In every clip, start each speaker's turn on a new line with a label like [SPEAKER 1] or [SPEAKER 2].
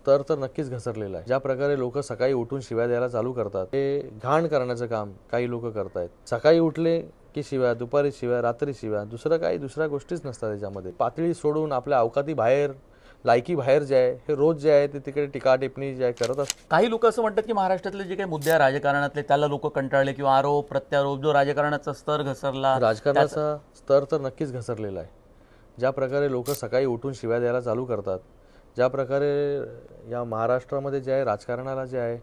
[SPEAKER 1] स्तर तर नक्कीच घसरलेला आहे। ज्या प्रकारे लोक सकाळी उठून शिव्या द्यायला चालू करतात, ते घाण करण्याचं काम काही लोक करतायत। सकाळी उठले की शिव्या, दुपारी शिव्या, रात्री शिव्या, दुसऱ्या गोष्टीच नसतात त्याच्यामध्ये। पातळी सोडून आपल्या अवकाती बाहेर, लायकी बाहेर जे आहे, हे रोज जे आहे ते तिकडे टीका टिप्पणी जे आहे करत असतात।
[SPEAKER 2] काही लोक असं म्हणतात की महाराष्ट्रातले जे काही मुद्दे आहे राजकारणातले त्याला लोक कंटाळले किंवा आरोप प्रत्यारोप जो राजकारणाचा स्तर घसरला
[SPEAKER 1] राजकारणाचा स्तर तर नक्कीच घसरलेला आहे। ज्या प्रकारे लोक सकाळी उठून शिव्या द्यायला चालू करतात, ज्या प्रकारे या महाराष्ट्रामध्ये जे आहे राजकारणाला जे आहे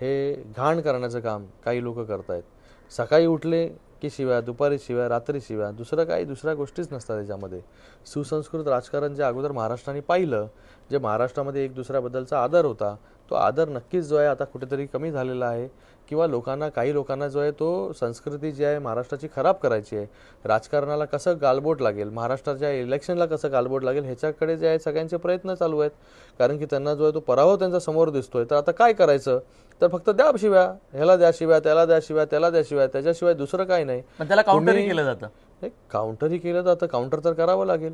[SPEAKER 1] हे घाण करण्याचं काम काही लोक करतायत। सकाळी उठले की शिव्या, दुपारी शिव्या, रात्री शिव्या, दुसऱ्या गोष्टीच नसतात त्याच्यामध्ये। सुसंस्कृत राजकारण जे अगोदर महाराष्ट्राने पाहिलं, जे महाराष्ट्रामध्ये एक दुसऱ्याबद्दलचा आदर होता, तो आदर नक्कीच जो आहे आता कुठेतरी कमी झालेला आहे किंवा काही लोकांना जो आहे तो संस्कृती जी आहे महाराष्ट्राची खराब करायची आहे। राजकारणाला कसं गालबोट लागेल, महाराष्ट्राच्या इलेक्शनला कसं गालबोट लागेल ह्याच्याकडे जे आहे सगळ्यांचे प्रयत्न चालू आहेत। कारण की त्यांना जो आहे तो पराभव त्यांच्या समोर दिसतोय। तर आता काय करायचं, तर फक्त द्या शिव्या, ह्याला द्या शिव्या, त्याला द्या शिव्या, त्याला द्या शिव्या, त्याच्याशिवाय दुसरं काही नाही।
[SPEAKER 2] पण त्याला काउंटरही केलं जातं।
[SPEAKER 1] काउंटरही केलं जातं, काउंटर तर करावं लागेल।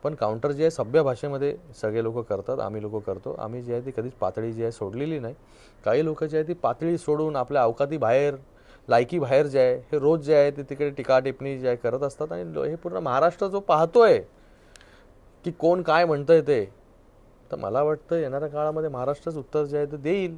[SPEAKER 1] पण काउंटर जे आहे सभ्य भाषेमध्ये सगळे लोक करतात, आम्ही लोक करतो। आम्ही जे आहे ती कधीच पातळी जी आहे सोडलेली नाही। काही लोक जे आहे ती पातळी सोडून आपल्या अवकाती बाहेर, लायकी बाहेर जे आहे हे रोज जे आहे ते तिकडे टीका टिप्पणी जे आहे करत असतात। आणि हे पूर्ण महाराष्ट्र जो पाहतोय की कोण काय म्हणतंय ते, तर मला वाटतं येणाऱ्या काळामध्ये महाराष्ट्रच उत्तर जे आहे ते देईल।